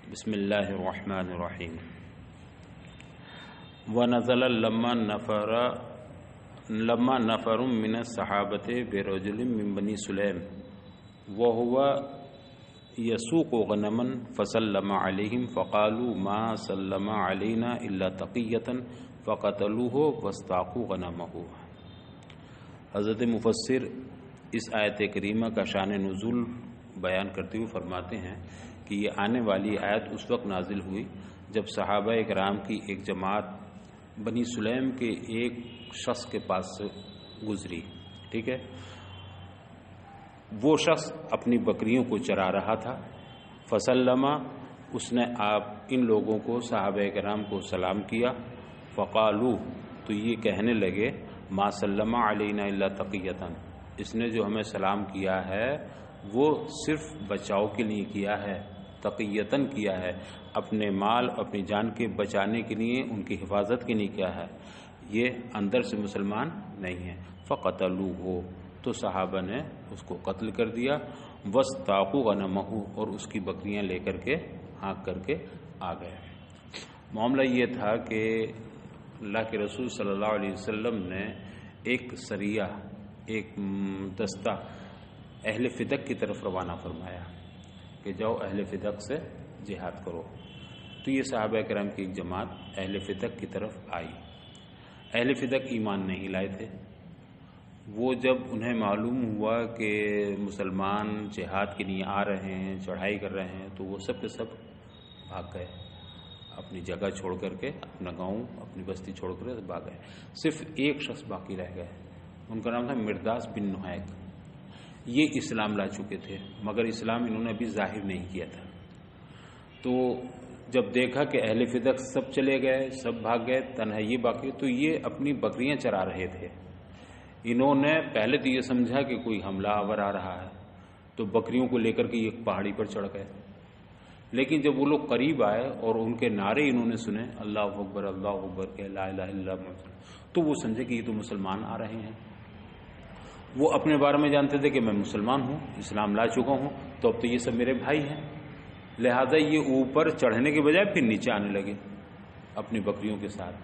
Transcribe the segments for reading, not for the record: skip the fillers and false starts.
بسم اللہ الرحمن الرحیم. ونزل لما نفر من الصحابة برجل من بني سليم وهو يسوق غنما فسلم عليهم فقالوا ما سلم علينا إلا تقية فقتلوه واستاقوا غنمه. حضرت مفسر اس آیت کریمہ کا شان نزول بیان کرتے ہوئے فرماتے ہیں کہ یہ آنے والی آیت اس وقت نازل ہوئی جب صحابہ کرام کی ایک جماعت بنی سلیم کے ایک شخص کے پاس سے گزری. ٹھیک ہے، وہ شخص اپنی بکریوں کو چرا رہا تھا. فسلما، اس نے آپ ان لوگوں کو صحابہ کرام کو سلام کیا. فقالو، تو یہ کہنے لگے ما سلم علینا الا تقیۃ، اس نے جو ہمیں سلام کیا ہے وہ صرف بچاؤ کے لیے کیا ہے، تقیتاً کیا ہے، اپنے مال اپنی جان کے بچانے کے لیے، ان کی حفاظت کے لیے کیا ہے، یہ اندر سے مسلمان نہیں ہے. فقتلوہ، تو صحابہ نے اس کو قتل کر دیا. واستاقوا غنمہ، اور اس کی بکریاں لے کر کے ہانک کر کے آ گئے. معاملہ یہ تھا کہ اللہ کے رسول صلی اللہ علیہ وسلم نے ایک سریہ، ایک دستہ اہل فدق کی طرف روانہ فرمایا کہ جاؤ اہل فدق سے جہاد کرو. تو یہ صحابہ کرام کی ایک جماعت اہل فدق کی طرف آئی. اہل فدق ایمان نہیں لائے تھے. وہ جب انہیں معلوم ہوا کہ مسلمان جہاد کے لیے آ رہے ہیں، چڑھائی کر رہے ہیں، تو وہ سب کے سب بھاگ گئے، اپنی جگہ چھوڑ کر کے، اپنا گاؤں اپنی بستی چھوڑ کر بھاگ گئے. صرف ایک شخص باقی رہ گئے، ان کا نام تھا مرداس بن نحیک. یہ اسلام لا چکے تھے مگر اسلام انہوں نے ابھی ظاہر نہیں کیا تھا. تو جب دیکھا کہ اہل فدق سب چلے گئے، سب بھاگ گئے، تنہا یہ باقی، تو یہ اپنی بکریاں چرا رہے تھے. انہوں نے پہلے تو یہ سمجھا کہ کوئی حملہ آور آ رہا ہے، تو بکریوں کو لے کر کے ایک پہاڑی پر چڑھ گئے. لیکن جب وہ لوگ قریب آئے اور ان کے نعرے انہوں نے سنے، اللہ اکبر کہ لا الہ الا اللہ محمد، تو وہ سمجھے کہ یہ تو مسلمان آ رہے ہیں. وہ اپنے بارے میں جانتے تھے کہ میں مسلمان ہوں، اسلام لا چکا ہوں، تو اب تو یہ سب میرے بھائی ہیں. لہذا یہ اوپر چڑھنے کے بجائے پھر نیچے آنے لگے اپنی بکریوں کے ساتھ،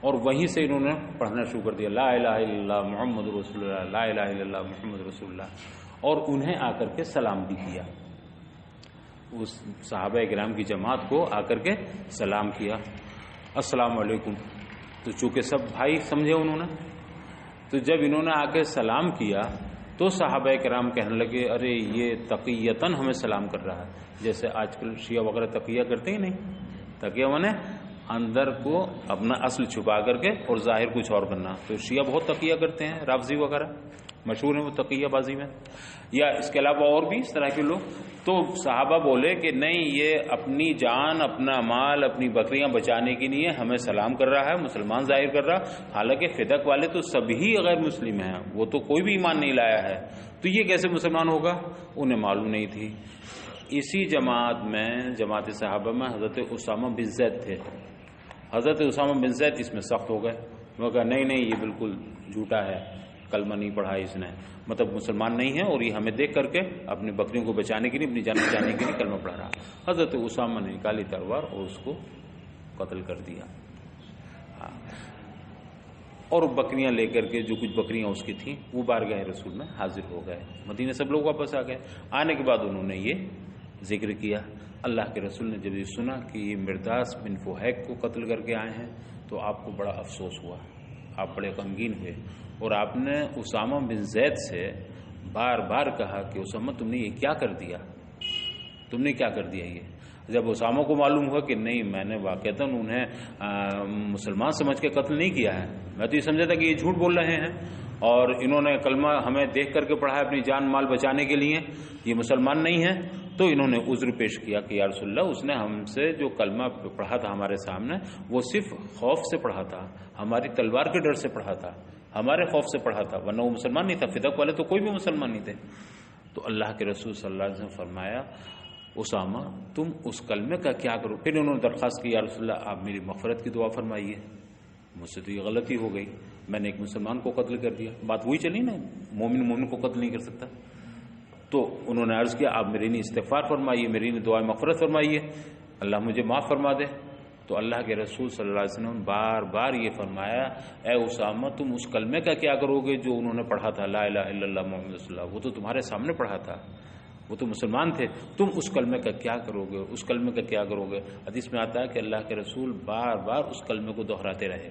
اور وہیں سے انہوں نے پڑھنا شروع کر دیا لا الہ الا اللہ محمد رسول اللہ، لا الہ الا اللہ محمد رسول اللہ. اور انہیں آ کر کے سلام بھی کیا، اس صحابہ کرام کی جماعت کو آ کر کے سلام کیا، السلام علیکم. تو چونکہ سب بھائی سمجھے انہوں نے، تو جب انہوں نے آ کے سلام کیا تو صحابہ کرام کہنے لگے ارے یہ تقیتاً ہمیں سلام کر رہا ہے. جیسے آج کل شیعہ وغیرہ تقیہ کرتے ہی نہیں. تقیہ مانے اندر کو اپنا اصل چھپا کر کے اور ظاہر کچھ اور کرنا. تو شیعہ بہت تقیہ کرتے ہیں، رافضی وغیرہ مشہور ہیں وہ تقیہ بازی میں، یا اس کے علاوہ اور بھی اس طرح کے لوگ. تو صحابہ بولے کہ نہیں، یہ اپنی جان اپنا مال اپنی بکریاں بچانے کے لیے ہمیں سلام کر رہا ہے، مسلمان ظاہر کر رہا. حالانکہ فدق والے تو سبھی غیر مسلم ہیں، وہ تو کوئی بھی ایمان نہیں لایا ہے، تو یہ کیسے مسلمان ہوگا؟ انہیں معلوم نہیں تھی. اسی جماعت میں، جماعت صحابہ میں حضرت اسامہ بن زید تھے. حضرت اسامہ بن زید اس میں سخت ہو گئے. وہ کہا نہیں یہ بالکل جھوٹا ہے، کلمہ نہیں پڑھا اس نے، مطلب مسلمان نہیں ہے، اور یہ ہمیں دیکھ کر کے اپنی بکریوں کو بچانے کے لیے، اپنی جان بچانے کے لیے کلمہ پڑھ رہا. حضرت اسامہ نے نکالی تلوار اور اس کو قتل کر دیا. اور بکریاں لے کر کے، جو کچھ بکریاں اس کی تھیں، وہ بارگاہ رسول میں حاضر ہو گئے. مدینہ سب لوگ واپس آ گئے. آنے کے بعد انہوں نے یہ ذکر کیا. اللہ کے رسول نے جب یہ سنا کہ یہ مرداس بن فحیک کو قتل کر کے آئے ہیں تو آپ کو بڑا افسوس ہوا، آپ بڑے غمگین ہوئے، اور آپ نے اسامہ بن زید سے بار بار کہا کہ اسامہ تم نے یہ کیا کر دیا، تم نے کیا کر دیا. یہ جب اسامہ کو معلوم ہوا کہ نہیں، میں نے واقعتاً انہیں مسلمان سمجھ کے قتل نہیں کیا ہے، میں تو یہ سمجھا تھا کہ یہ جھوٹ بول رہے ہیں اور انہوں نے کلمہ ہمیں دیکھ کر کے پڑھا ہے اپنی جان مال بچانے کے لیے، یہ مسلمان نہیں ہے. تو انہوں نے عذر پیش کیا کہ یا رسول اللہ، اس نے ہم سے جو کلمہ پڑھا تھا ہمارے سامنے، وہ صرف خوف سے پڑھا تھا، ہماری تلوار کے ڈر سے پڑھا تھا، ہمارے خوف سے پڑھا تھا، ورنہ وہ مسلمان نہیں تھا. فدق والے تو کوئی بھی مسلمان نہیں تھے. تو اللہ کے رسول صلی اللہ علیہ وسلم فرمایا اسامہ تم اس کلمے کا کیا کرو. پھر انہوں نے درخواست کی یا رسول اللہ آپ میری مغفرت کی دعا فرمائیے، مجھ سے تو یہ غلطی ہو گئی، میں نے ایک مسلمان کو قتل کر دیا. بات وہی چلی نا، مومن کو قتل نہیں کر سکتا. تو انہوں نے عرض کیا آپ میرے لیے استغفار فرمائیے، میرے لیے دعائے مغفرت فرمائیے. اللہ مجھے معاف فرما دے. تو اللہ کے رسول صلی اللہ علیہ وسلم بار بار یہ فرمایا اے اسامہ تم اس کلمے کا کیا کرو گے جو انہوں نے پڑھا تھا لا الہ الا اللہ محمد رسول اللہ, وہ تو تمہارے سامنے پڑھا تھا, وہ تو مسلمان تھے, تم اس کلمے کا کیا کرو گے, اس کلمے کا کیا کرو گے. حدیث میں آتا ہے کہ اللہ کے رسول بار بار اس کلمے کو دہراتے رہے,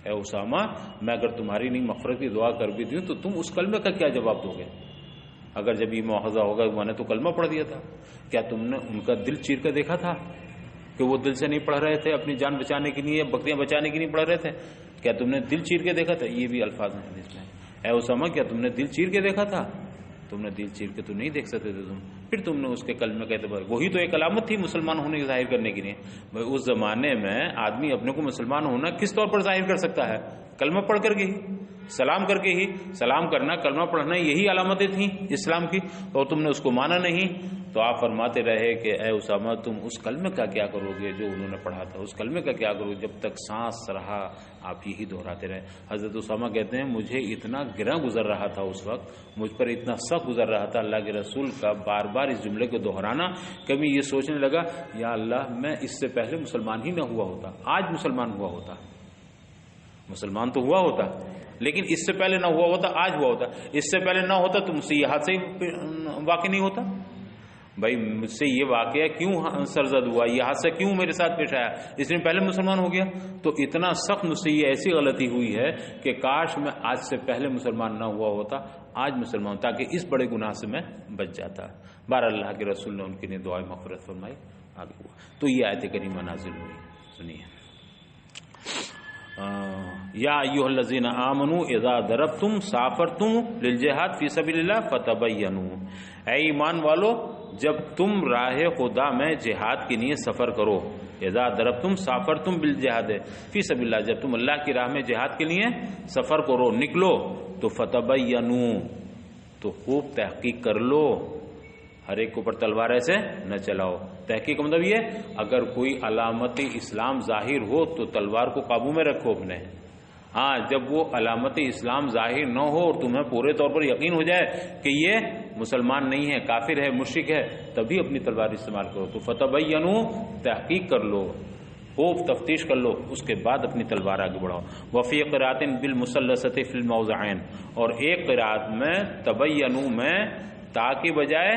اے اسامہ میں اگر تمہاری نہیں مغفرت کی دعا کر بھی دوں تو تم اس کلمے کا کیا جواب دو گے. اگر جب یہ مواخذہ ہوگا میں نے تو کلمہ پڑھ دیا تھا, کیا تم نے ان کا دل چیر کر دیکھا تھا کہ وہ دل سے نہیں پڑھ رہے تھے, اپنی جان بچانے کے لیے, بکریاں بچانے کے لیے پڑھ رہے تھے؟ کیا تم نے دل چیر کے دیکھا تھا؟ یہ بھی الفاظ ہیں حدیث میں, اے اسامہ کیا تم نے دل چیر کے دیکھا تھا؟ تم نے دل چیر کے تو نہیں دیکھ سکتے تھے تم, پھر تم نے اس کے کلمے کا اعتبار, وہی تو ایک علامت تھی مسلمان ہونے کی ظاہر کرنے کے لیے. بھائی اس زمانے میں آدمی اپنے کو مسلمان ہونا کس طور پر ظاہر کر سکتا ہے؟ کلمہ پڑھ کر کے ہی, سلام کر کے ہی. سلام کرنا, کلمہ پڑھنا, یہی علامتیں تھیں اسلام کی, اور تم نے اس کو مانا نہیں. تو آپ فرماتے رہے کہ اے اسامہ تم اس کلمے کا کیا کرو گے جو انہوں نے پڑھا تھا, اس کلمے کا کیا کرو گے, جب تک سانس رہا آپ یہی دہراتے رہے. حضرت اسامہ کہتے ہیں مجھے اتنا گراں گزر رہا تھا اس وقت, مجھ پر اتنا سخت گزر رہا تھا اللہ کے رسول کا بار بار اس جملے کو دہرانا, کبھی یہ سوچنے لگا یا اللہ میں اس سے پہلے مسلمان ہی نہ ہوا ہوتا, آج مسلمان ہوا ہوتا. مسلمان تو ہوا ہوتا لیکن اس سے پہلے نہ ہوا ہوتا, آج ہوا ہوتا. اس سے پہلے نہ ہوتا تو مجھ سے یہ حادثہ ہی واقع نہیں ہوتا. بھائی مجھ سے یہ واقعہ کیوں سرزد ہوا, یہ حادثہ کیوں میرے ساتھ پیش آیا, اس لیے پہلے مسلمان ہو گیا. تو اتنا سخت مجھ سے یہ ایسی غلطی ہوئی ہے کہ کاش میں آج سے پہلے مسلمان نہ ہوا ہوتا, آج مسلمان, تاکہ اس بڑے گناہ سے میں بچ جاتا. بہر اللہ کے رسول نے ان کے لیے دعائے مغفرت فرمائی. آگے ہوا تو یہ آیت کریمہ نازل ہوئی. سنیے, یا ایھا الذین آمنوا اذا ضربتم سافرتم للجہاد فی سبیل اللہ فتبینوا, اے ایمان والو جب تم راہ خدا میں جہاد کے لیے سفر کرو. اذا ضربتم سافرتم بالجہاد فی سبیل اللہ, جب تم اللہ کی راہ میں جہاد کے لیے سفر کرو, نکلو, تو فتبینوا تو خوب تحقیق کر لو, ہر ایک کے اوپر تلوار ایسے نہ چلاؤ. تحقیق کا مطلب یہ اگر کوئی علامت اسلام ظاہر ہو تو تلوار کو قابو میں رکھو اپنے. ہاں جب وہ علامت اسلام ظاہر نہ ہو اور تمہیں پورے طور پر یقین ہو جائے کہ یہ مسلمان نہیں ہے, کافر ہے, مشرک ہے, تبھی اپنی تلوار استعمال کرو. تو فتبینوا تحقیق کر لو, خوب تفتیش کر لو, اس کے بعد اپنی تلوار آگے بڑھاؤ. وفی قراءۃ بالمثلثۃ فی الموضعین, اور ایک قراءت میں تبینوا میں تا کے بجائے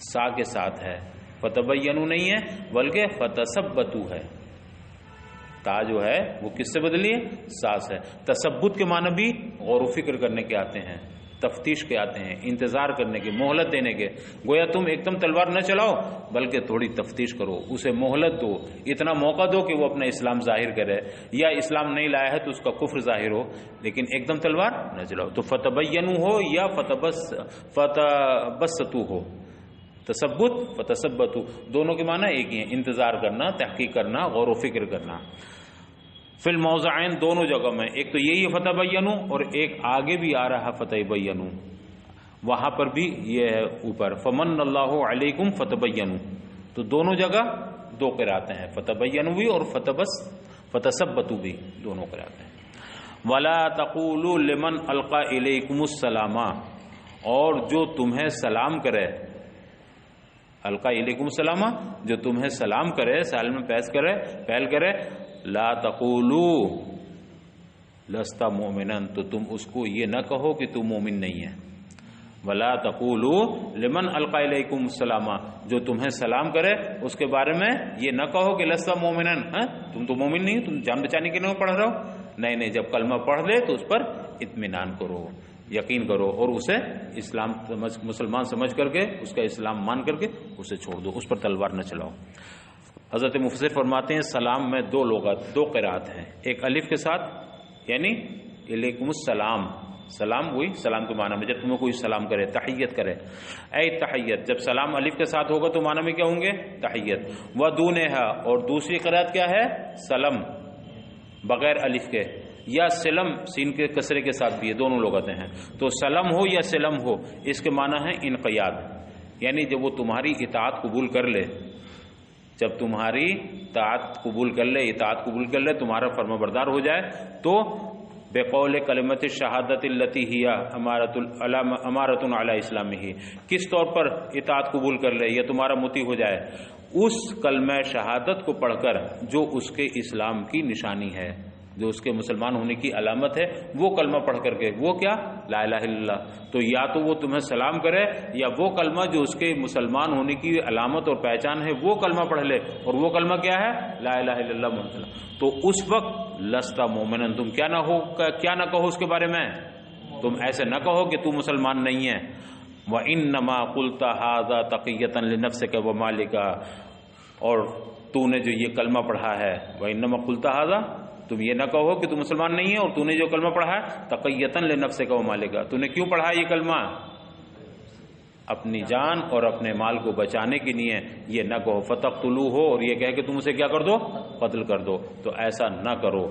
سا کے ساتھ ہے, فتبینوا نہیں ہے بلکہ فتثبتوا ہے. تا جو ہے وہ کس سے بدلی ہے؟ سا سے. تثبت کے معنی بھی غور و فکر کرنے کے آتے ہیں, تفتیش کے آتے ہیں, انتظار کرنے کے, مہلت دینے کے. گویا تم ایک دم تلوار نہ چلاؤ بلکہ تھوڑی تفتیش کرو, اسے مہلت دو, اتنا موقع دو کہ وہ اپنا اسلام ظاہر کرے, یا اسلام نہیں لایا ہے تو اس کا کفر ظاہر ہو, لیکن ایک دم تلوار نہ چلاؤ. تو فتبینوا ہو یا فتبسطوا ہو, تثبت فتثبتوا دونوں کے معنی ایک ہی ہیں, انتظار کرنا, تحقیق کرنا, غور و فکر کرنا. فی الموضعین دونوں جگہ میں, ایک تو یہی فتبینوا اور ایک آگے بھی آ رہا فتبینوا, وہاں پر بھی یہ ہے اوپر فمن اللہ علیکم فتبینوا. تو دونوں جگہ دو قرأتیں ہیں, فتبینوا بھی اور فتثبتوا بھی, دونوں قرأتیں ہیں. ولا تقولوا لمن القى الیکم السلام, اور جو تمہیں سلام کرے, القى الیکم السلام جو تمہیں سلام کرے, سال میں پہل کرے, لا تقولوا لست مؤمنا, تو تم اس کو یہ نہ کہو کہ تم مومن نہیں ہے. ولا تقولوا لمن القى الیکم السلام, جو تمہیں سلام کرے اس کے بارے میں یہ نہ کہو کہ لست مؤمنا, تم تو مومن نہیں, تم جان بچانے کے لیے پڑھ رہے ہو. نہیں, جب کلمہ پڑھ لے تو اس پر اطمینان کرو, یقین کرو, اور اسے اسلام مسلمان سمجھ کر کے, اس کا اسلام مان کر کے اسے چھوڑ دو, اس پر تلوار نہ چلاؤ. حضرت مفسر فرماتے ہیں سلام میں دو قرات ہیں, ایک الف کے ساتھ یعنی علیکم السلام, سلام وہی سلام کے معنی میں جب تمہیں کوئی سلام کرے, تحیت کرے, اے تحیت, جب سلام الف کے ساتھ ہوگا تو معنی میں کیا ہوں گے؟ تحیت. ودونہا, اور دوسری قرات کیا ہے؟ سلم بغیر الف کے, یا سلم سین کے کسرے کے ساتھ بھی ہے, دونوں لغتیں ہیں. تو سلم ہو یا سلم ہو, اس کے معنی ہے انقیاد, یعنی جب وہ تمہاری اطاعت قبول کر لے, جب تمہاری اطاعت قبول کر لے, تمہارا فرما بردار ہو جائے, تو بقول کلمت شہادت التی ہی امارۃ علی اسلامہ, کس طور پر اطاعت قبول کر لے یا تمہارا مطیع ہو جائے؟ اس کلمہ شہادت کو پڑھ کر جو اس کے اسلام کی نشانی ہے، جو اس کے مسلمان ہونے کی علامت ہے، وہ کلمہ پڑھ کر کے، وہ کیا؟ لا الہ الا اللہ. تو یا تو وہ تمہیں سلام کرے، یا وہ کلمہ جو اس کے مسلمان ہونے کی علامت اور پہچان ہے وہ کلمہ پڑھ لے. اور وہ کلمہ کیا ہے؟ لا الہ الا اللہ محمد. تو اس وقت لستا مومنن، تم کیا نہ کہو اس کے بارے میں، تم ایسے نہ کہو کہ تو مسلمان نہیں ہے. وَإِنَّمَا قُلْتَ هَذَا تَقِيَّةً لِنَفْسِكَ وَمَالِكَ، اور تو نے جو یہ کلمہ پڑھا ہے، وَإِنَّمَا قُلْتَ هَذَا، تم یہ نہ کہو کہ تم مسلمان نہیں ہے، اور تو نے جو کلمہ پڑھا ہے تقیۃً لنفسک و مالک، تو نے کیوں پڑھا یہ کلمہ؟ اپنی جان اور اپنے مال کو بچانے کے لیے. یہ نہ کہو فتقتلوہ، اور یہ کہہ کہ تم اسے کیا کر دو؟ قتل کر دو. تو ایسا نہ کرو.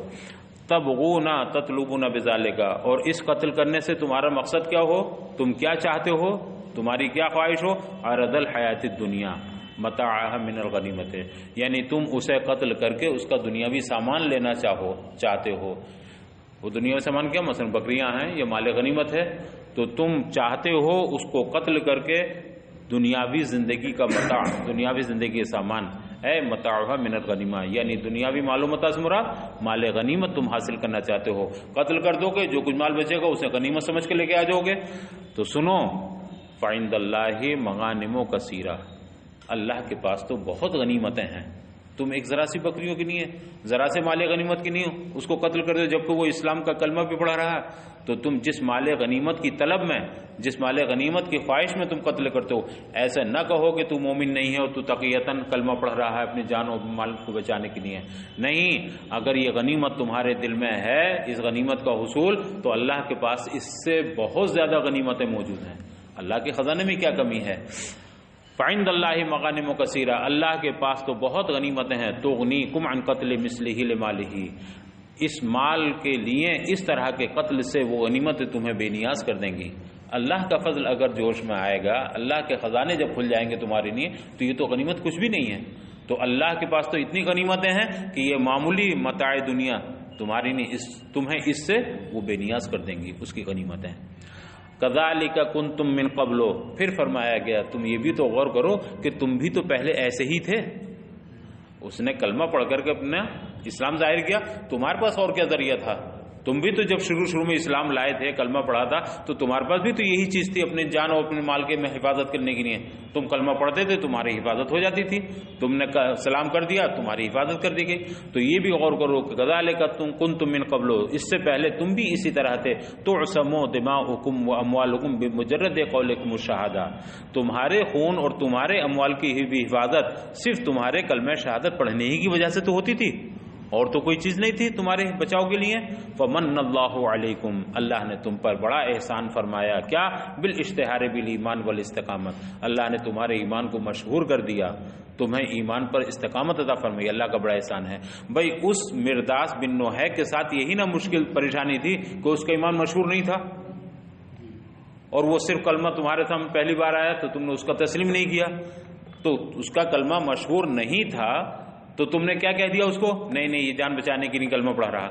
تبغون تطلبون بذالک، اور اس قتل کرنے سے تمہارا مقصد کیا ہو، تم کیا چاہتے ہو، تمہاری کیا خواہش ہو؟ عرض الحیات الدنیا متاعها من الغنیمت، یعنی تم اسے قتل کر کے اس کا دنیاوی سامان لینا چاہتے ہو. وہ دنیاوی سامان کیا؟ مثلا بکریاں ہیں، یہ مال غنیمت ہے. تو تم چاہتے ہو اس کو قتل کر کے دنیاوی زندگی کا متاع، دنیاوی زندگی کا سامان ہے، متاعها من الغنیمہ، یعنی دنیاوی مال و متاع سے مراد مال غنیمت تم حاصل کرنا چاہتے ہو. قتل کر دو گے، جو کچھ مال بچے گا اسے غنیمت سمجھ کے لے کے آ جاؤ گے. تو سنو، فعند اللہ مغانم کثیرہ، اللہ کے پاس تو بہت غنیمتیں ہیں. تم ایک ذرا سی بکریوں کی نہیں ہے، ذرا سے مال غنیمت کی نہیں ہو، اس کو قتل کر دو جبکہ وہ اسلام کا کلمہ بھی پڑھا رہا ہے. تو تم جس مال غنیمت کی طلب میں، جس مال غنیمت کی خواہش میں تم قتل کرتے ہو، ایسے نہ کہو کہ تو مومن نہیں ہے اور تو تقیتاً کلمہ پڑھ رہا ہے اپنی جان و مال کو بچانے کے لیے. نہیں، اگر یہ غنیمت تمہارے دل میں ہے، اس غنیمت کا حصول، تو اللہ کے پاس اس سے بہت زیادہ غنیمتیں موجود ہیں. اللہ کے خزانے میں کیا کمی ہے؟ فعند اللہ مغانم کثیرہ، اللہ کے پاس تو بہت غنیمتیں ہیں. تغنیکم عن قتل مثلہ لمالہ، اس مال کے لیے اس طرح کے قتل سے وہ غنیمتیں تمہیں بے نیاز کر دیں گی. اللہ کا فضل اگر جوش میں آئے گا، اللہ کے خزانے جب کھل جائیں گے تمہارے لیے، تو یہ تو غنیمت کچھ بھی نہیں ہے. تو اللہ کے پاس تو اتنی غنیمتیں ہیں کہ یہ معمولی متاع دنیا تمہاری نہیں، تمہیں اس سے وہ بے نیاز کر دیں گی، اس کی غنیمتیں. کذالک کنتم من قبل، پھر فرمایا گیا تم یہ بھی تو غور کرو کہ تم بھی تو پہلے ایسے ہی تھے. اس نے کلمہ پڑھ کر کے اپنا اسلام ظاہر کیا، تمہارے پاس اور کیا ذریعہ تھا؟ تم بھی تو جب شروع میں اسلام لائے تھے، کلمہ پڑھا تھا، تو تمہارے پاس بھی تو یہی چیز تھی اپنے جان اور اپنے مال کے میں حفاظت کرنے کے لیے. تم کلمہ پڑھتے تھے، تمہاری حفاظت ہو جاتی تھی. تم نے سلام کر دیا، تمہاری حفاظت کر دی گئی. تو یہ بھی غور کرو کہ کذالک کنتم من قبل، اس سے پہلے تم بھی اسی طرح تھے. تعصم دماؤکم واموالکم بمجرد قولکم الشہادہ، تمہارے خون اور تمہارے اموال کی بھی حفاظت صرف تمہارے کلمہ شہادت پڑھنے ہی کی وجہ سے تو ہوتی تھی، اور تو کوئی چیز نہیں تھی تمہارے بچاؤ کے لیے. فمن اللہ علیکم، اللہ نے تم پر بڑا احسان فرمایا. کیا؟ بالاشتہار بالایمان والاستقامت، اللہ نے تمہارے ایمان کو مشہور کر دیا، تمہیں ایمان پر استقامت عطا فرمائی. اللہ کا بڑا احسان ہے. بھائی اس مرداس بن نوح کے ساتھ یہی نہ مشکل پریشانی تھی کہ اس کا ایمان مشہور نہیں تھا، اور وہ صرف کلمہ تمہارے سامنے پہلی بار آیا تو تم نے اس کا تسلیم نہیں کیا. تو اس کا کلمہ مشہور نہیں تھا تو تم نے کیا کہہ دیا اس کو؟ نہیں یہ جان بچانے کی نہیں کلمہ پڑھا رہا.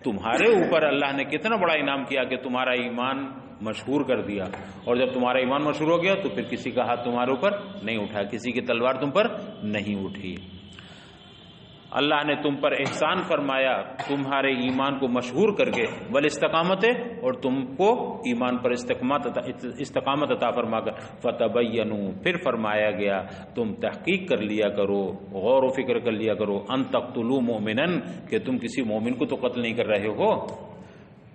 تمہارے اوپر اللہ نے کتنا بڑا انعام کیا کہ تمہارا ایمان مشہور کر دیا. اور جب تمہارا ایمان مشہور ہو گیا تو پھر کسی کا ہاتھ تمہارے اوپر نہیں اٹھا، کسی کی تلوار تم پر نہیں اٹھی. اللہ نے تم پر احسان فرمایا تمہارے ایمان کو مشہور کر کے، والاستقامت، اور تم کو ایمان پر استقامت عطا فرما کر. فتبینوا، پھر فرمایا گیا تم تحقیق کر لیا کرو، غور و فکر کر لیا کرو. ان تقتلوا مؤمنا، کہ تم کسی مومن کو تو قتل نہیں کر رہے ہو.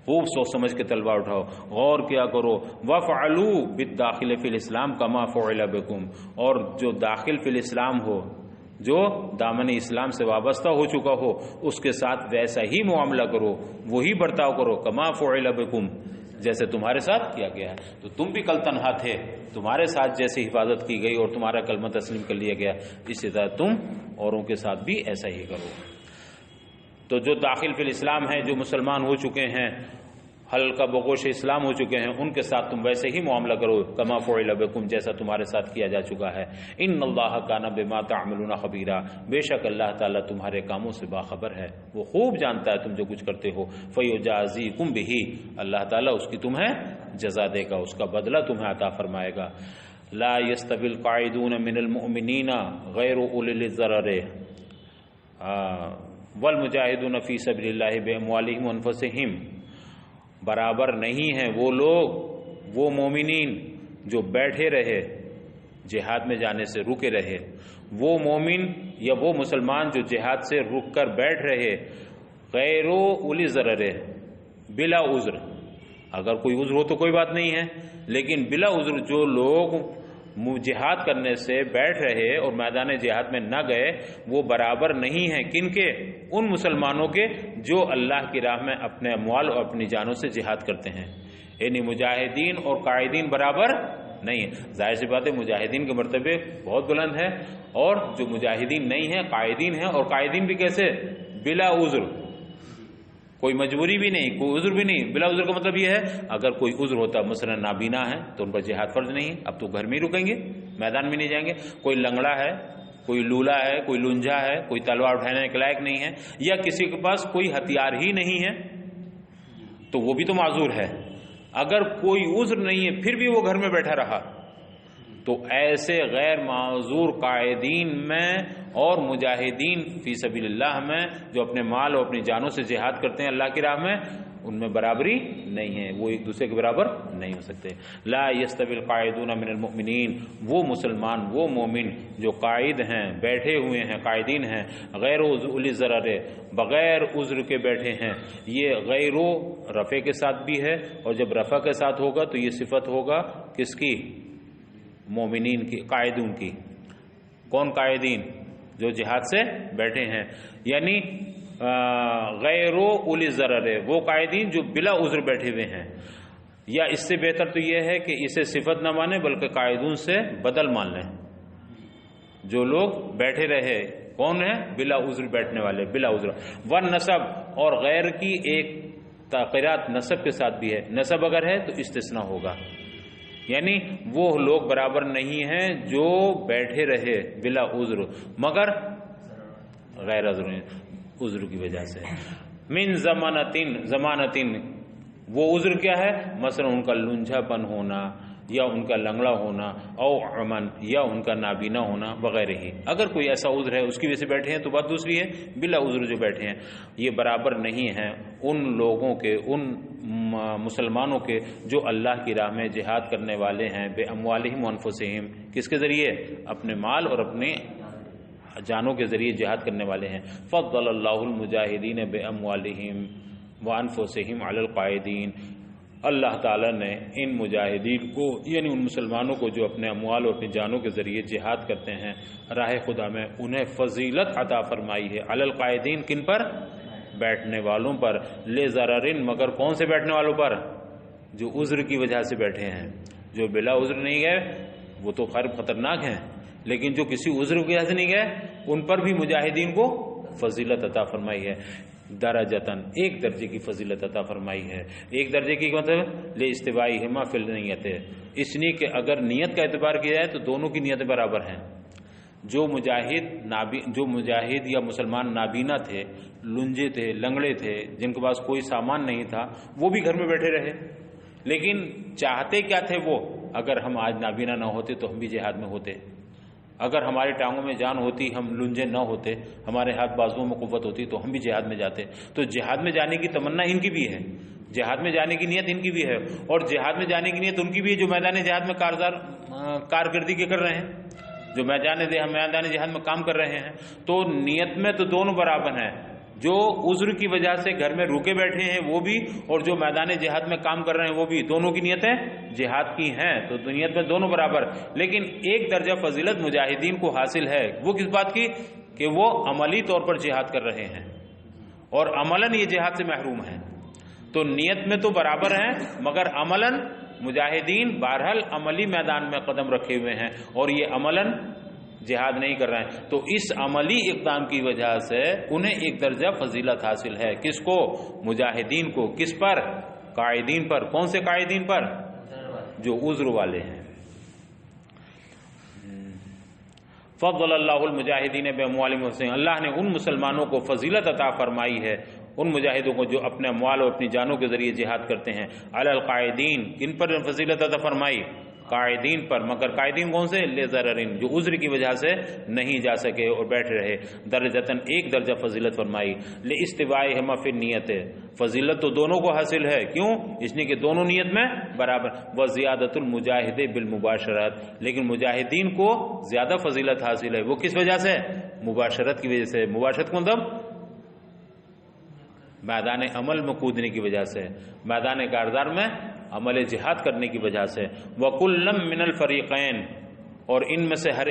خوب سوچ سمجھ کے تلوار اٹھاؤ، غور کیا کرو. وفعلوا بالداخل فی الاسلام کما فعل بکم، اور جو داخل فی الاسلام ہو، جو دامن اسلام سے وابستہ ہو چکا ہو، اس کے ساتھ ویسا ہی معاملہ کرو، وہی برتاؤ کرو. کما فعل بکم، جیسے تمہارے ساتھ کیا گیا ہے. تو تم بھی کل تنہا تھے، تمہارے ساتھ جیسے حفاظت کی گئی اور تمہارا کلمہ تسلیم کر لیا گیا، اسی طرح تم اوروں کے ساتھ بھی ایسا ہی کرو. تو جو داخل فی الاسلام ہیں، جو مسلمان ہو چکے ہیں، حلقہ بگوش اسلام ہو چکے ہیں، ان کے ساتھ تم ویسے ہی معاملہ کرو. کما فعل بکم، جیسا تمہارے ساتھ کیا جا چکا ہے. ان اللہ کان بما تعملون خبیرا، بے شک اللہ تعالیٰ تمہارے کاموں سے باخبر ہے، وہ خوب جانتا ہے تم جو کچھ کرتے ہو. فیجازیکم بہ، اللہ تعالیٰ اس کی تمہیں جزا دے گا، اس کا بدلہ تمہیں عطا فرمائے گا. لا یستوی القاعدون من المؤمنین غیر اولی الضرر والمجاہدون فی سبیل اللہ باموالہم وانفسہم، برابر نہیں ہیں وہ لوگ، وہ مومنین جو بیٹھے رہے جہاد میں جانے سے رکے رہے، وہ مومن یا وہ مسلمان جو جہاد سے رک کر بیٹھ رہے غیر اولی ضرر، بلا عذر، اگر کوئی عذر ہو تو کوئی بات نہیں ہے، لیکن بلا عذر جو لوگ جہاد کرنے سے بیٹھ رہے اور میدان جہاد میں نہ گئے، وہ برابر نہیں ہیں کن کے؟ ان مسلمانوں کے جو اللہ کی راہ میں اپنے اموال اور اپنی جانوں سے جہاد کرتے ہیں، یعنی مجاہدین اور قائدین برابر نہیں ہے۔ ظاہر سی بات ہے مجاہدین کے مرتبے بہت بلند ہے، اور جو مجاہدین نہیں ہیں قائدین ہیں، اور قائدین بھی کیسے؟ بلا عذر، کوئی مجبوری بھی نہیں، کوئی عذر بھی نہیں۔ بلا عذر کا مطلب یہ ہے اگر کوئی عذر ہوتا، مثلا نابینا ہے تو ان پر جہاد فرض نہیں ہے، اب تو گھر میں ہی رکیں گے، میدان میں نہیں جائیں گے۔ کوئی لنگڑا ہے، کوئی لولا ہے، کوئی لنجا ہے، کوئی تلوار اٹھانے کے لائق نہیں ہے، یا کسی کے پاس کوئی ہتھیار ہی نہیں ہے تو وہ بھی تو معذور ہے۔ اگر کوئی عذر نہیں ہے پھر بھی وہ گھر میں بیٹھا رہا تو ایسے غیر معذور قائدین میں اور مجاہدین فی سبیل اللہ میں جو اپنے مال اور اپنی جانوں سے جہاد کرتے ہیں اللہ کی راہ میں، ان میں برابری نہیں ہے، وہ ایک دوسرے کے برابر نہیں ہو سکتے۔ لا یستوی القاعدون من المؤمنین، وہ مسلمان، وہ مومن جو قائد ہیں، بیٹھے ہوئے ہیں، قائدین ہیں، غیر اولی ضرر، بغیر عذر کے بیٹھے ہیں۔ یہ غیر رفع کے ساتھ بھی ہے، اور جب رفع کے ساتھ ہوگا تو یہ صفت ہوگا کس کی؟ مومنین کی، قائدون کی۔ کون قائدین؟ جو جہاد سے بیٹھے ہیں، یعنی غیر اولی ضرر، وہ قائدین جو بلا عذر بیٹھے ہوئے ہیں۔ یا اس سے بہتر تو یہ ہے کہ اسے صفت نہ مانے بلکہ قائدون سے بدل مان لیں، جو لوگ بیٹھے رہے کون ہے؟ بلا عذر بیٹھنے والے، بلا عذر۔ والنسب، اور غیر کی ایک تاخیرات نسب کے ساتھ بھی ہے، نسب اگر ہے تو استثناء ہوگا، یعنی وہ لوگ برابر نہیں ہیں جو بیٹھے رہے بلا عذر مگر غیر عذر کی وجہ سے۔ من ضمانتن، وہ عذر کیا ہے؟ مثلا ان کا لنجھا پن ہونا، یا ان کا لنگڑا ہونا، او عمن، یا ان کا نابینا ہونا وغیرہ ہی۔ اگر کوئی ایسا عذر ہے اس کی وجہ سے بیٹھے ہیں تو بات دوسری ہے، بلا عذر جو بیٹھے ہیں یہ برابر نہیں ہیں ان لوگوں کے، ان مسلمانوں کے جو اللہ کی راہ میں جہاد کرنے والے ہیں، بے اموالہم وانفسہم، کس کے ذریعے؟ اپنے مال اور اپنے جانوں کے ذریعے جہاد کرنے والے ہیں۔ فضل اللہ المجاہدین بے اموالہم وانفسہم علی القائدین، اللہ تعالیٰ نے ان مجاہدین کو، یعنی ان مسلمانوں کو جو اپنے اموال اور اپنی جانوں کے ذریعے جہاد کرتے ہیں راہ خدا میں، انہیں فضیلت عطا فرمائی ہے۔ علی القائدین، کن پر؟ بیٹھنے والوں پر۔ لے ضررن، مگر کون سے بیٹھنے والوں پر؟ جو عذر کی وجہ سے بیٹھے ہیں۔ جو بلا عذر نہیں گئے وہ تو خیر خطرناک ہیں، لیکن جو کسی عذر کی وجہ سے نہیں گئے ان پر بھی مجاہدین کو فضیلت عطا فرمائی ہے۔ درجتاً، ایک درجے کی فضیلت عطا فرمائی ہے۔ ایک درجے کی مطلب لے استوائہما فی النیت، اس لیے کہ اگر نیت کا اعتبار کیا جائے تو دونوں کی نیتیں برابر ہیں۔ جو مجاہد یا مسلمان نابینا تھے، لنجے تھے، لنگڑے تھے، جن کے پاس کوئی سامان نہیں تھا، وہ بھی گھر میں بیٹھے رہے، لیکن چاہتے کیا تھے وہ؟ اگر ہم آج نابینا نہ ہوتے تو ہم بھی جہاد میں ہوتے، اگر ہماری ٹانگوں میں جان ہوتی، ہم لنجے نہ ہوتے، ہمارے ہاتھ بازوؤں میں قوت ہوتی تو ہم بھی جہاد میں جاتے۔ تو جہاد میں جانے کی تمنا ان کی بھی ہے، جہاد میں جانے کی نیت ان کی بھی ہے، اور جہاد میں جانے کی نیت ان کی بھی ہے جو میدان جہاد میں کارکردگی کے کر رہے ہیں، جو میدان جہاد میں کام کر رہے ہیں۔ تو نیت میں تو دونوں برابر ہیں، جو عذر کی وجہ سے گھر میں رکے بیٹھے ہیں وہ بھی، اور جو میدان جہاد میں کام کر رہے ہیں وہ بھی، دونوں کی نیتیں جہاد کی ہیں، تو نیت میں دونوں برابر۔ لیکن ایک درجہ فضیلت مجاہدین کو حاصل ہے، وہ کس بات کی؟ کہ وہ عملی طور پر جہاد کر رہے ہیں اور عملاً یہ جہاد سے محروم ہیں۔ تو نیت میں تو برابر ہیں مگر عملاً مجاہدین بہرحال عملی میدان میں قدم رکھے ہوئے ہیں اور یہ عملاً جہاد نہیں کر رہے ہیں۔ تو اس عملی اقدام کی وجہ سے انہیں ایک درجہ فضیلت حاصل ہے۔ کس کو؟ مجاہدین کو۔ کس پر؟ قائدین پر۔ کون سے قائدین پر؟ جو عذر والے ہیں۔ فضل اللہ المجاہدین باموالہم وانفسہم، اللہ نے ان مسلمانوں کو فضیلت عطا فرمائی ہے، ان مجاہدوں کو جو اپنے اموال اور اپنی جانوں کے ذریعے جہاد کرتے ہیں، علی القائدین، کن پر فضیلت عطا فرمائی؟ قائدین پر، مگر قائدین کون سے؟ لِضَرَرٍ، جو عذر کی وجہ سے نہیں جا سکے اور بیٹھے رہے، درجتاً ایک درجہ فضیلت فرمائی، لِاِسْتِوَائِهِمَا فِي النِّيَّةِ، فضیلت تو دونوں کو حاصل ہے، کیوں؟ اس لیے کہ دونوں نیت میں برابر، وَزِيَادَةُ الْمُجَاهِدِ بِالْمُبَاشَرَةِ، لیکن مجاہدین کو زیادہ فضیلت حاصل ہے، وہ کس وجہ سے؟ مباشرت کی وجہ سے۔ مباشرت کو مطلب میدان عمل میں کودنے کی وجہ سے، میدان کارزار میں عمل جہاد کرنے کی وجہ سے۔ وَكُلًّا مِّنَ الْفَرِيقَيْنِ، اور ان میں سے ہر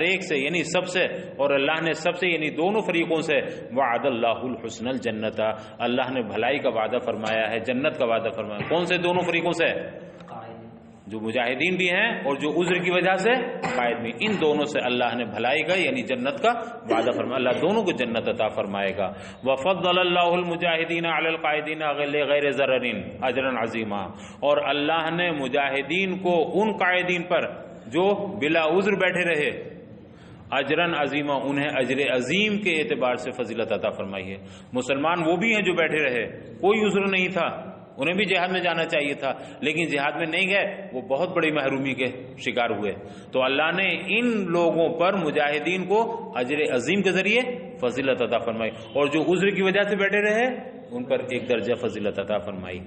ایک سے یعنی سب سے، اور اللہ نے سب سے یعنی دونوں فریقوں سے، وعد اللہ الحسن الجنت، اللہ نے بھلائی کا وعدہ فرمایا ہے، جنت کا وعدہ فرمایا۔ کون سے دونوں فریقوں سے؟ جو مجاہدین بھی ہیں اور جو عذر کی وجہ سے قائد بھی، ان دونوں سے اللہ نے بھلائی کا یعنی جنت کا وعدہ فرمایا، اللہ دونوں کو جنت عطا فرمائے گا۔ وفضل اللہ المجاہدین علی القائدین غیر ضرر اجرا عظیما، اور اللہ نے مجاہدین کو ان قائدین پر جو بلا عذر بیٹھے رہے، اجرن عظیمہ، انہیں اجر عظیم کے اعتبار سے فضیلت عطا فرمائی ہے۔ مسلمان وہ بھی ہیں جو بیٹھے رہے، کوئی عذر نہیں تھا، انہیں بھی جہاد میں جانا چاہیے تھا لیکن جہاد میں نہیں گئے، وہ بہت بڑی محرومی کے شکار ہوئے، تو اللہ نے ان لوگوں پر مجاہدین کو اجر عظیم کے ذریعے فضیلت عطا فرمائی، اور جو عذر کی وجہ سے بیٹھے رہے ان پر ایک درجہ فضیلت عطا فرمائی۔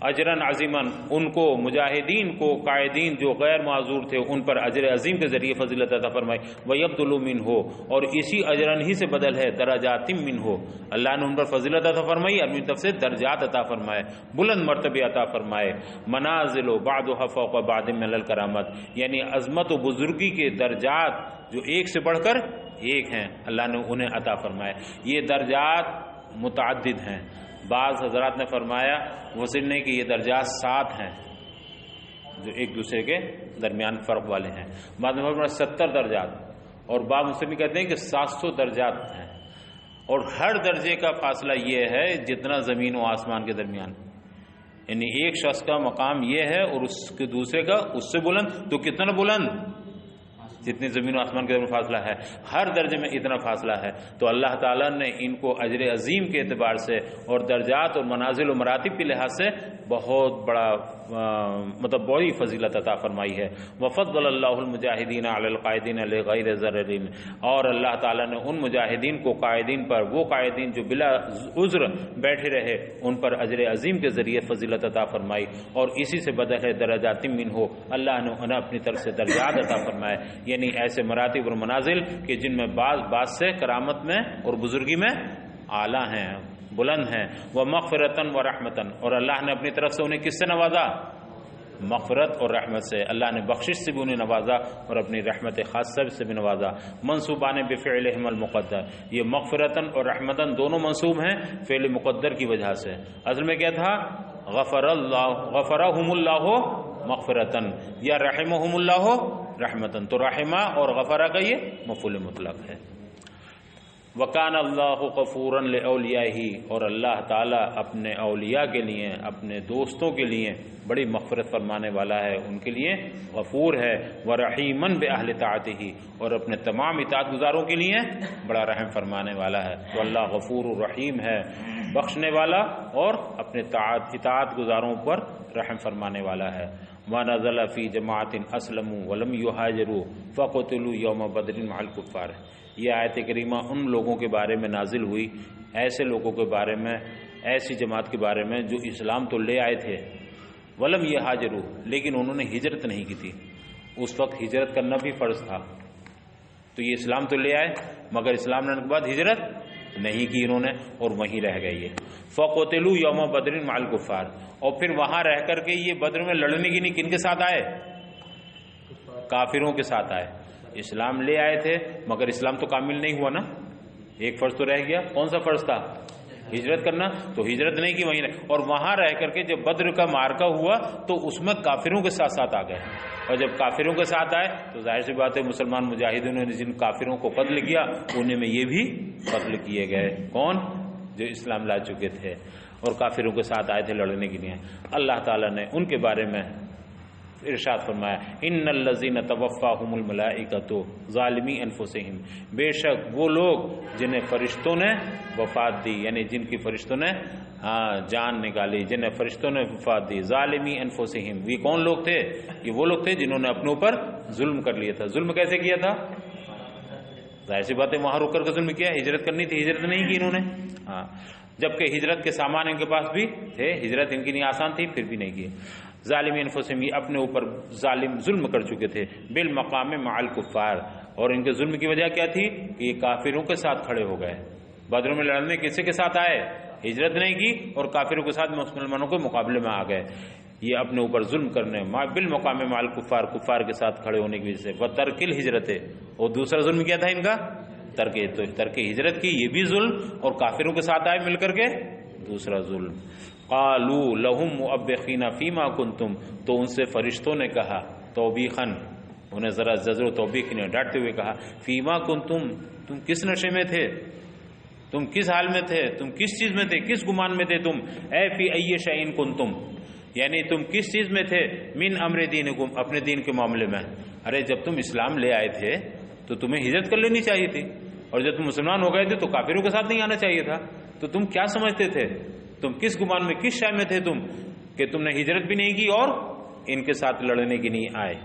اجرن عظیمن، ان کو مجاہدین کو قائدین جو غیر معذور تھے ان پر اجر عظیم کے ذریعے فضیلت عطا فرمائی۔ وَيَبْدُلُ مِنْهُ، اور اسی اجرن ہی سے بدل ہے درجات مِنْهُ، اللہ نے ان پر فضیلت عطا فرمائی، اپنی طرف سے درجات عطا فرمائے، بلند مرتبے عطا فرمائے۔ منازل بعضها فوق بعض من الکرامت، یعنی عظمت و بزرگی کے درجات جو ایک سے بڑھ کر ایک ہیں، اللہ نے انہیں عطا فرمائے۔ یہ درجات متعدد ہیں، بعض حضرات نے فرمایا وصل نے کہ یہ درجات 7 ہیں جو ایک دوسرے کے درمیان فرق والے ہیں، بعض میں فرمایا 70 درجات، اور بعض مسلم کہتے ہیں کہ 700 درجات ہیں، اور ہر درجے کا فاصلہ یہ ہے جتنا زمین و آسمان کے درمیان، یعنی ایک شخص کا مقام یہ ہے اور اس کے دوسرے کا اس سے بلند، تو کتنا بلند؟ جتنی زمین و آسمان کے درمیان فاصلہ ہے، ہر درجے میں اتنا فاصلہ ہے، تو اللہ تعالیٰ نے ان کو اجر عظیم کے اعتبار سے اور درجات اور منازل و مراتب کے لحاظ سے بہت بڑا مطلب بڑی فضیلت عطا فرمائی ہے۔ وفضل اللہ المجاہدین علی القائدین غیر ضرر، اور اللہ تعالیٰ نے ان مجاہدین کو قائدین پر، وہ قائدین جو بلا عذر بیٹھے رہے ان پر اجر عظیم کے ذریعے فضیلت عطا فرمائی، اور اسی سے بدل ہے درجات منہ، اللہ نے انہیں اپنی طرف سے درجات عطا فرمائے، یعنی ایسے مراتب اور منازل کہ جن میں بعض سے کرامت میں اور بزرگی میں اعلیٰ ہیں، بلند ہیں۔ وَمَغْفِرَةً وَرَحْمَةً، اور اللہ نے اپنی طرف سے انہیں کس سے نوازا؟ مغفرت اور رحمت سے، اللہ نے بخشش سے بھی انہیں نوازا اور اپنی رحمت خاصہ سے بھی نوازا۔ منصوبان بفعلہم المقدر، یہ مغفرتاً اور رحمتاً دونوں منصوب ہیں فعل مقدر کی وجہ سے۔ اصل میں کیا تھا؟ غفرہم اللہ مغفرتاً یا رحمہم اللہ رحمتاً، تو رحمہ اور غفرہ کا یہ مفعول مطلق ہے۔ وَكَانَ اللَّهُ غَفُورًا لِأَوْلِيَائِهِ، اور اللہ تعالیٰ اپنے اولیاء کے لیے، اپنے دوستوں کے لیے بڑی مغفرت فرمانے والا ہے، ان کے لیے غفور ہے۔ وَرَحِيمًا بِأَهْلِ طَاعَتِهِ، اور اپنے تمام اطاعت گزاروں کے لیے بڑا رحم فرمانے والا ہے۔ تو اللہ غفور الرحیم ہے، بخشنے والا اور اپنے اطاعت گزاروں پر رحم فرمانے والا ہے۔ وَنَزَلَ فِي جَمَاعَةٍ أَسْلَمُوا وَلَمْ يُهَاجِرُوا فَقُتِلُوا يَوْمَ بَدْرٍ مَعَ الْكُفَّارِ، یہ آیت کریمہ ان لوگوں کے بارے میں نازل ہوئی، ایسے لوگوں کے بارے میں، ایسی جماعت کے بارے میں جو اسلام تو لے آئے تھے، ولم یہاجروا، لیکن انہوں نے ہجرت نہیں کی تھی، اس وقت ہجرت کرنا بھی فرض تھا، تو یہ اسلام تو لے آئے مگر اسلام لانے کے بعد ہجرت نہیں کی انہوں نے اور وہیں رہ گئے یہ۔ فقتلوا یوم بدر مع الکفار، اور پھر وہاں رہ کر کے یہ بدر میں لڑنے کی نہیں، کن کے ساتھ آئے؟ کافروں کے ساتھ آئے۔ اسلام لے آئے تھے مگر اسلام تو کامل نہیں ہوا نا، ایک فرض تو رہ گیا، کون سا فرض تھا؟ ہجرت کرنا، تو ہجرت نہیں کی وہیں رہ، اور وہاں رہ کر کے جب بدر کا معرکہ ہوا تو اس میں کافروں کے ساتھ ساتھ آ گئے، اور جب کافروں کے ساتھ آئے تو ظاہر سی بات ہے مسلمان مجاہدوں نے جن کافروں کو قتل کیا انہیں میں یہ بھی قتل کیے گئے، کون؟ جو اسلام لا چکے تھے اور کافروں کے ساتھ آئے تھے لڑنے کے لیے۔ اللہ تعالیٰ نے ان کے بارے میں ارشاد فرمایا ان الذین توفاہم الملائکۃ ظالمی انفسہم، بے شک وہ لوگ جنہیں فرشتوں نے وفات دی، یعنی جن کی فرشتوں نے جان نکالی، جنہیں فرشتوں نے وفات دی، ظالمی انفسہم، یہ کون لوگ تھے؟ یہ وہ لوگ تھے جنہوں نے اپنے اوپر ظلم کر لیا تھا۔ ظلم کیسے کیا تھا؟ ظاہر سی بات ہے وہاں رک کر کے ظلم کیا، ہجرت کرنی تھی، ہجرت نہیں کی انہوں نے، جبکہ ہجرت کے سامان ان کے پاس بھی تھے، ہجرت ان کی نہیں آسان تھی، پھر بھی نہیں کی۔ ظالمی انفسہم، یہ اپنے اوپر ظلم کر چکے تھے، بالمقام مع الکفار، اور ان کے ظلم کی وجہ کیا تھی کہ یہ کافروں کے ساتھ کھڑے ہو گئے، بدر میں لڑنے کسی کے ساتھ آئے، ہجرت نہیں کی اور کافروں کے ساتھ مسلمانوں کے مقابلے میں آ گئے، یہ اپنے اوپر ظلم کرنے بالمقام مع الکفار، کفار کے ساتھ کھڑے ہونے کی وجہ سے، وترک الہجرت، اور دوسرا ظلم کیا تھا ان کا؟ ترک ہجرت کی، یہ بھی ظلم، اور کافروں کے ساتھ آئے مل کر کے، دوسرا ظلم۔ قالوا لهم مؤبخین فیما کنتم، تو ان سے فرشتوں نے کہا توبیخاً، انہیں ذرا زجر و توبیخ نے ڈانٹتے ہوئے کہا فیما کنتم، تم کس نشے میں تھے، تم کس حال میں تھے، تم کس چیز میں تھے، کس گمان میں تھے تم، اے فی ای شیء کنتم، یعنی تم کس چیز میں تھے، من امر دینکم، اپنے دین کے معاملے میں۔ ارے جب تم اسلام لے آئے تھے تو تمہیں ہجرت کر لینی چاہیے تھی، اور جب تم مسلمان ہو گئے تھے تو کافروں کے ساتھ نہیں آنا چاہیے تھا، تو تم کیا سمجھتے تھے، تم کس گمان میں، کس شے میں تھے تم کہ تم نے ہجرت بھی نہیں کی اور ان کے ساتھ لڑنے کی نہیں آئے۔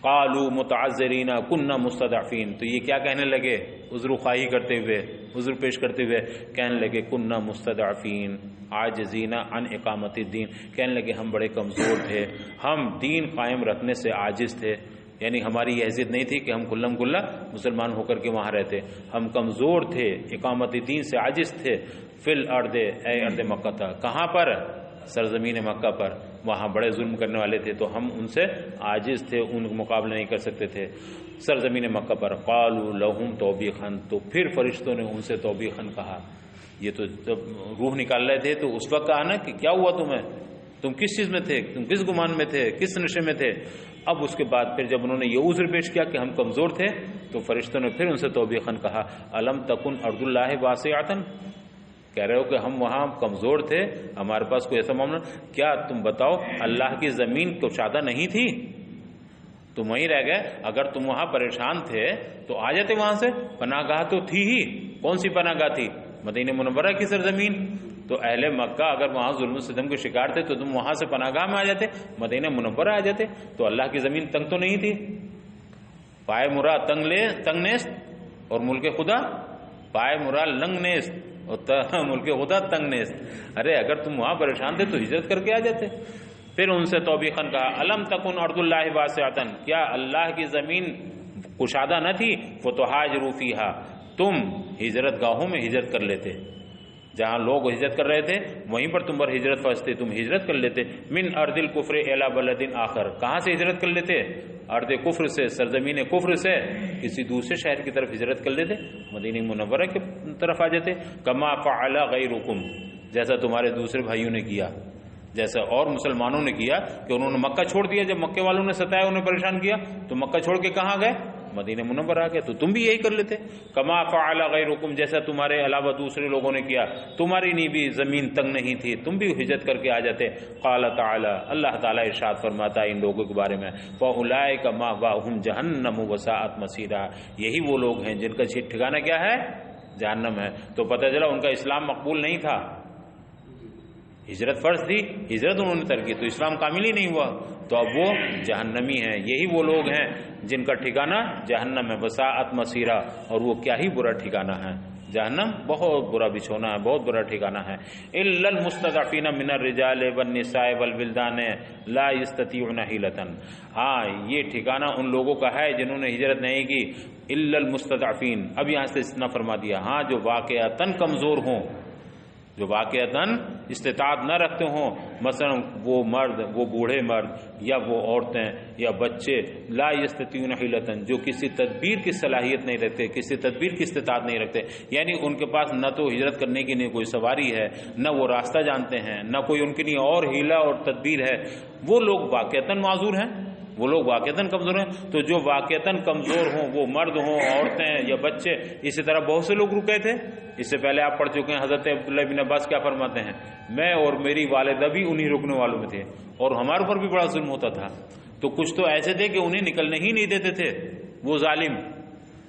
قالوا متعذرین کنا مستضعفین، تو یہ کیا کہنے لگے، عذر خواہی کرتے ہوئے، عذر پیش کرتے ہوئے کہنے لگے کنا مستضعفین عاجزین عن اقامت الدین، کہنے لگے ہم بڑے کمزور تھے، ہم دین قائم رکھنے سے عاجز تھے، یعنی ہماری یہ حیثیت نہیں تھی کہ ہم کلم کلا مسلمان ہو کر کے وہاں رہتے، ہم کمزور تھے، اقامت دین سے عاجز تھے، فی الارض، اے ارض مکہ تھا، کہاں پر؟ سرزمین مکہ پر، وہاں بڑے ظلم کرنے والے تھے تو ہم ان سے عاجز تھے، ان کا مقابلہ نہیں کر سکتے تھے سرزمین مکہ پر۔ قالوا لهم توبیخا، تو پھر فرشتوں نے ان سے توبیخا کہا، یہ تو جب روح نکال رہے تھے تو اس وقت کہا نا کہ کیا ہوا تمہیں، تم کس چیز میں تھے، تم کس گمان میں تھے، کس نشے میں تھے۔ اب اس کے بعد پھر جب انہوں نے یہ عذر پیش کیا کہ ہم کمزور تھے تو فرشتوں نے پھر ان سے توبیخا کہا الم تکن ارض اللہ واسعۃ، کہہ رہے ہو کہ ہم وہاں کمزور تھے، ہمارے پاس کوئی ایسا معاملہ، کیا تم بتاؤ اللہ کی زمین کشادہ نہیں تھی، تم وہیں رہ گئے، اگر تم وہاں پریشان تھے تو آ جاتے وہاں سے، پناہ گاہ تو تھی ہی، کون سی پناہ گاہ تھی؟ مدینہ منورہ کی سرزمین، تو اہل مکہ اگر وہاں ظلم و ستم کے شکار تھے تو تم وہاں سے پناہ گاہ میں آ جاتے، مدینہ منورہ آ جاتے، تو اللہ کی زمین تنگ تو نہیں تھی؟ پائے مرا تنگ نیست اور ملک خدا پائے مرا لنگ نیست اور ملک خدا تنگ نیست، ارے اگر تم وہاں پریشان تھے تو ہجرت کر کے آ جاتے۔ پھر ان سے توبیخاً کہا الم تکن ارض اللہ واسعۃ، کیا اللہ کی زمین کشادہ نہ تھی، فتہاجروا فیہا، تم ہجرت گاہوں میں ہجرت کر لیتے، جہاں لوگ ہجرت کر رہے تھے وہیں پر تم پر ہجرت فرض، تم ہجرت کر لیتے، من ارض الکفر الی بلد آخر، کہاں سے ہجرت کر لیتے؟ ارض کفر سے، سرزمین کفر سے کسی دوسرے شہر کی طرف ہجرت کر لیتے، مدینہ منورہ کی طرف آ جاتے، کما فعل غیرکم، جیسا تمہارے دوسرے بھائیوں نے کیا، جیسا اور مسلمانوں نے کیا کہ انہوں نے مکہ چھوڑ دیا، جب مکے والوں نے ستایا انہیں پریشان کیا تو مکہ چھوڑ کے کہاں گئے؟ مدینہ منورہ آ گئے، تو تم بھی یہی کر لیتے، کما فعل غیرکم، جیسا تمہارے علاوہ دوسرے لوگوں نے کیا، تمہاری نہیں بھی زمین تنگ نہیں تھی، تم بھی ہجرت کر کے آ جاتے۔ قال تعالی، اللہ تعالی ارشاد فرماتا ہے ان لوگوں کے بارے میں، فاولئک مأواہم جہنم وساءت مصیرا، یہی وہ لوگ ہیں جن کا ٹھکانہ کیا ہے؟ جہنم ہے۔ تو پتہ چلا ان کا اسلام مقبول نہیں تھا، ہجرت فرض تھی، ہجرت انہوں نے ترک کی تو اسلام کامل ہی نہیں ہوا، تو اب وہ جہنمی ہیں، یہی وہ لوگ ہیں جن کا ٹھکانہ جہنم ہے، وساءت مصیرا، اور وہ کیا ہی برا ٹھکانہ ہے، جہنم بہت برا بچھونا ہے، بہت برا ٹھکانہ ہے۔ الا المستضعفین من الرجال والنساء والولدان لا یستطیعون حیلۃ، ہاں یہ ٹھکانہ ان لوگوں کا ہے جنہوں نے ہجرت نہیں کی، الا المستضعفین، اب یہاں سے استثناء فرما دیا، ہاں جو واقعتاً کمزور ہوں، جو واقعتاً استطاعت نہ رکھتے ہوں، مثلا وہ مرد، وہ بوڑھے مرد یا وہ عورتیں یا بچے، لا یستطیعون حیلۃ، جو کسی تدبیر کی صلاحیت نہیں رکھتے، کسی تدبیر کی استطاعت نہیں رکھتے، یعنی ان کے پاس نہ تو ہجرت کرنے کی نہیں کوئی سواری ہے، نہ وہ راستہ جانتے ہیں، نہ کوئی ان کے لیے اور ہیلا اور تدبیر ہے، وہ لوگ واقعتاً معذور ہیں، وہ لوگ واقعتاً کمزور ہیں. تو جو واقعتاً کمزور ہوں وہ مرد ہوں، عورتیں یا بچے، اسی طرح بہت سے لوگ رکے تھے. اس سے پہلے آپ پڑھ چکے ہیں حضرت عبداللہ بن عباس کیا فرماتے ہیں، میں اور میری والدہ بھی انہی رکنے والوں میں تھے اور ہمارے اوپر بھی بڑا ظلم ہوتا تھا. تو کچھ تو ایسے تھے کہ انہیں نکلنے ہی نہیں دیتے تھے وہ ظالم،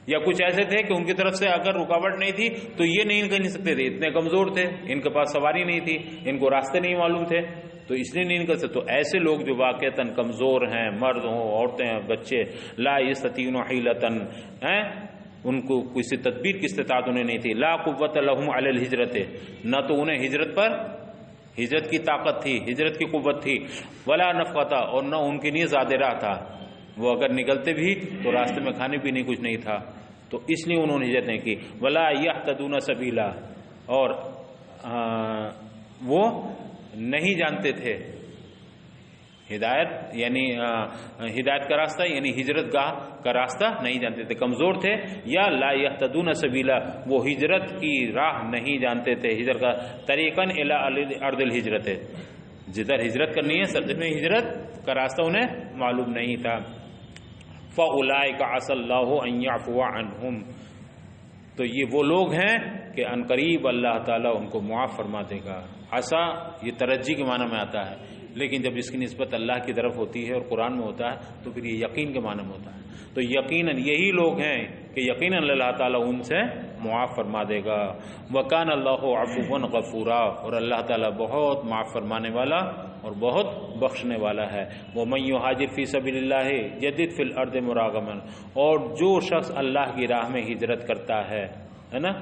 یا کچھ ایسے تھے کہ ان کی طرف سے اگر رکاوٹ نہیں تھی تو یہ نہیں نکل نہیں سکتے تھے، اتنے کمزور تھے، ان کے پاس سواری نہیں تھی، ان کو راستے نہیں معلوم تھے، تو اس لیے نہیں نکل سکتے. تو ایسے لوگ جو واقعتاً کمزور ہیں، مرد ہوں، عورتیں ہیں، بچے، لا یستطیعون حیلۃ، ہیں ان کو کسی تدبیر کی استطاعت انہیں نہیں تھی. لا قوت لہم علی الہجرت، نہ تو انہیں ہجرت پر ہجرت کی طاقت تھی، ہجرت کی قوت تھی، ولا نفقۃ، اور نہ ان کے لیے زیادہ راہ تھا، وہ اگر نکلتے بھی تو راستے میں کھانے پینے کچھ نہیں تھا، تو اس لیے انہوں نے ہجرت نہیں کی. ولا یہتدون سبیلا، اور وہ نہیں جانتے تھے ہدایت، یعنی ہدایت کا راستہ، یعنی ہجرت گاہ کا راستہ نہیں جانتے تھے، کمزور تھے. یا لا یہتدون سبیلا، وہ ہجرت کی راہ نہیں جانتے تھے، ہجرت کا طریقاً الی ارض الہجرت، جدھر ہجرت کرنی ہے سرزمین ہجرت کا راستہ انہیں معلوم نہیں تھا. فَأُولَٰئِكَ عَسَى اللَّهُ أَن يَعْفُوَ عَنْهُمْ، تو یہ وہ لوگ ہیں کہ عنقریب اللہ تعالیٰ ان کو معاف فرما دے گا. عسا یہ ترجی کے معنی میں آتا ہے، لیکن جب اس کی نسبت اللہ کی طرف ہوتی ہے اور قرآن میں ہوتا ہے تو پھر یہ یقین کے معنی میں ہوتا ہے. تو یقیناً یہی لوگ ہیں کہ یقیناً اللہ تعالیٰ ان سے معاف فرما دے گا. وَكَانَ اللَّهُ عَفُوًّا غَفُورًا، اور اللہ تعالیٰ بہت معاف فرمانے والا اور بہت بخشنے والا ہے. وَمَن يُهَاجِرْ فِي سَبِيلِ اللَّهِ يَجِدْ فِي الْأَرْضِ مُرَاغَمًا، اور جو شخص اللہ کی راہ میں ہجرت کرتا ہے نا،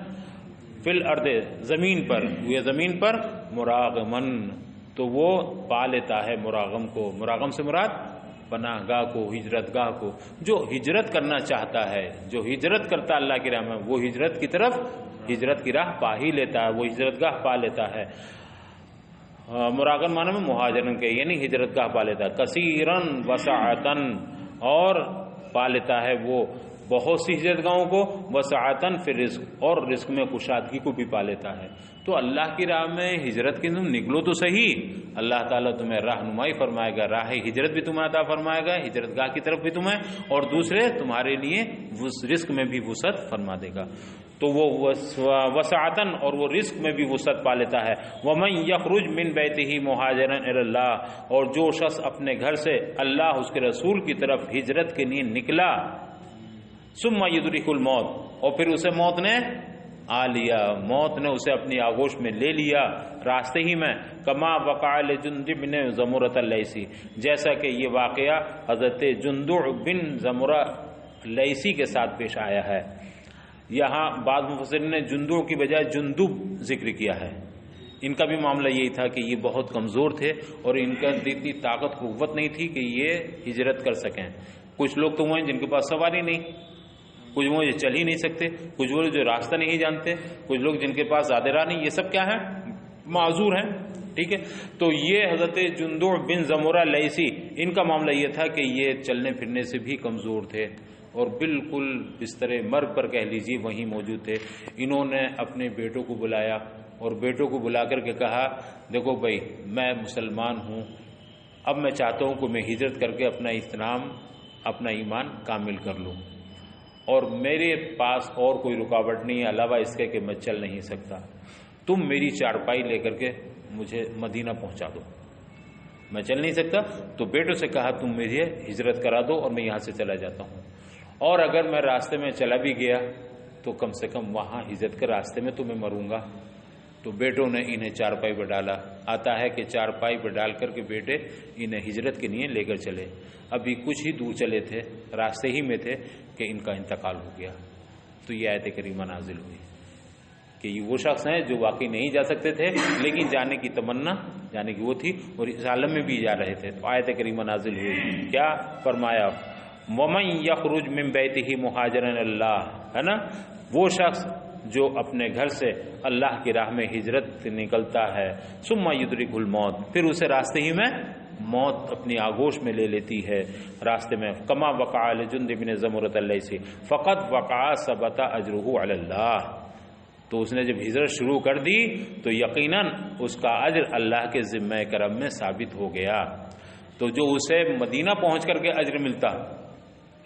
فی الارض زمین پر، یہ زمین پر، مراغمن تو وہ پا لیتا ہے مراغم کو. مراغم سے مراد پناہ گاہ کو، ہجرت گاہ کو. جو ہجرت کرنا چاہتا ہے، جو ہجرت کرتا ہے اللہ کی راہ میں، وہ ہجرت کی طرف، ہجرت کی راہ پا ہی لیتا ہے، وہ ہجرت گاہ پا لیتا ہے. مراغم معنی میں مہاجرن کے، یعنی ہجرت گاہ پا لیتا ہے. کثیرن وسعتن، اور پا لیتا ہے وہ بہت سی ہجرت گاہوں کو، وسعتن فی الرزق، اور رزق میں کشادگی کو بھی پا لیتا ہے. تو اللہ کی راہ میں ہجرت کی تم نکلو تو صحیح، اللہ تعالیٰ تمہیں رہنمائی فرمائے گا، راہ ہجرت بھی تمہیں عطا فرمائے گا، ہجرت گاہ کی طرف بھی تمہیں، اور دوسرے تمہارے لیے رزق میں بھی وسعت فرما دے گا. تو وہ وسعتن، اور وہ رزق میں بھی وسعت پا لیتا ہے. وَمَن يَخْرُجْ مِن بَيْتِهِ مُهَاجِرًا إِلَى اللَّهِ، اور جو شخص اپنے گھر سے اللہ اس کے رسول کی طرف ہجرت کے لیے نکلا، ثم يدرك الموت، اور پھر اسے موت نے آ لیا، موت نے اسے اپنی آغوش میں لے لیا راستے ہی میں. کما وقع لجندب بن زمرۃ اللیثی، جیسا کہ یہ واقعہ حضرت جندب بن زمرہ لیثی کے ساتھ پیش آیا ہے. یہاں بعض مفسرین نے جندب کی بجائے جندب ذکر کیا ہے. ان کا بھی معاملہ یہی تھا کہ یہ بہت کمزور تھے اور ان کا اتنی طاقت قوت نہیں تھی کہ یہ ہجرت کر سکیں. کچھ لوگ تو وہ ہیں جن کے پاس سواری نہیں، کچھ وہ چل ہی نہیں سکتے، کچھ وہ جو راستہ نہیں جانتے، کچھ لوگ جن کے پاس زیادہ راہ نہیں، یہ سب کیا ہیں؟ معذور ہیں. ٹھیک ہے. تو یہ حضرت جندب بن زمرہ لیثی، ان کا معاملہ یہ تھا کہ یہ چلنے پھرنے سے بھی کمزور تھے اور بالکل بستر مرگ پر کہہ لیجیے وہیں موجود تھے. انہوں نے اپنے بیٹوں کو بلایا اور بیٹوں کو بلا کر کے کہا، دیکھو بھائی میں مسلمان ہوں، اب میں چاہتا ہوں کہ میں ہجرت کر کے اپنا اسلام، اپنا ایمان کامل کر لوں، اور میرے پاس اور کوئی رکاوٹ نہیں ہے علاوہ اس کے کہ میں چل نہیں سکتا. تم میری چارپائی لے کر کے مجھے مدینہ پہنچا دو، میں چل نہیں سکتا. تو بیٹوں سے کہا تم مجھے ہجرت کرا دو اور میں یہاں سے چلا جاتا ہوں، اور اگر میں راستے میں چلا بھی گیا تو کم سے کم وہاں ہجرت کے راستے میں تو میں مروں گا. تو بیٹوں نے انہیں چارپائی پہ ڈالا. آتا ہے کہ چارپائی پہ ڈال کر کے بیٹے انہیں ہجرت کے لیے لے کر چلے. ابھی کچھ ہی دور چلے تھے، راستے ہی میں تھے کہ ان کا انتقال ہو گیا. تو یہ آیت کریمہ نازل ہوئی کہ یہ وہ شخص ہیں جو واقعی نہیں جا سکتے تھے لیکن جانے کی تمنا، جانے کی وہ تھی، اور اس عالم میں بھی جا رہے تھے. تو آیت کریمہ نازل ہوئی، کیا فرمایا؟ وَمَن يَخْرُجْ مِن بَيْتِهِ مُهَاجِرًا إِلَى اللَّهِ، ہے نا، وہ شخص جو اپنے گھر سے اللہ کی راہ میں ہجرت نکلتا ہے، ثم يدركه الموت، پھر اسے راستے ہی میں موت اپنی آغوش میں لے لیتی ہے راستے میں. کما وقع لجندب بن زمرۃ اللیثی فقد وقع ثبت اجرہ علی اللہ، تو اس نے جب ہجرت شروع کر دی تو یقیناً اس کا اجر اللہ کے ذمہ کرم میں ثابت ہو گیا. تو جو اسے مدینہ پہنچ کر کے اجر ملتا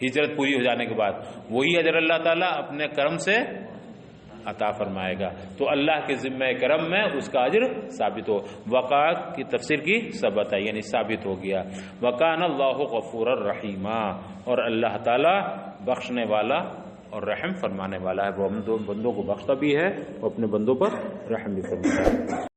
ہجرت پوری ہو جانے کے بعد، وہی اجر اللہ تعالیٰ اپنے کرم سے عطا فرمائے گا. تو اللہ کے ذمہ کرم میں اس کا اجر ثابت ہو. وقع کی تفسیر کی ثبت ہے، یعنی ثابت ہو گیا. وکان اللہ غفورا رحیما، اور اللہ تعالیٰ بخشنے والا اور رحم فرمانے والا ہے. وہ بندوں کو بخشتا بھی ہے، وہ اپنے بندوں پر رحم بھی فرماتا ہے.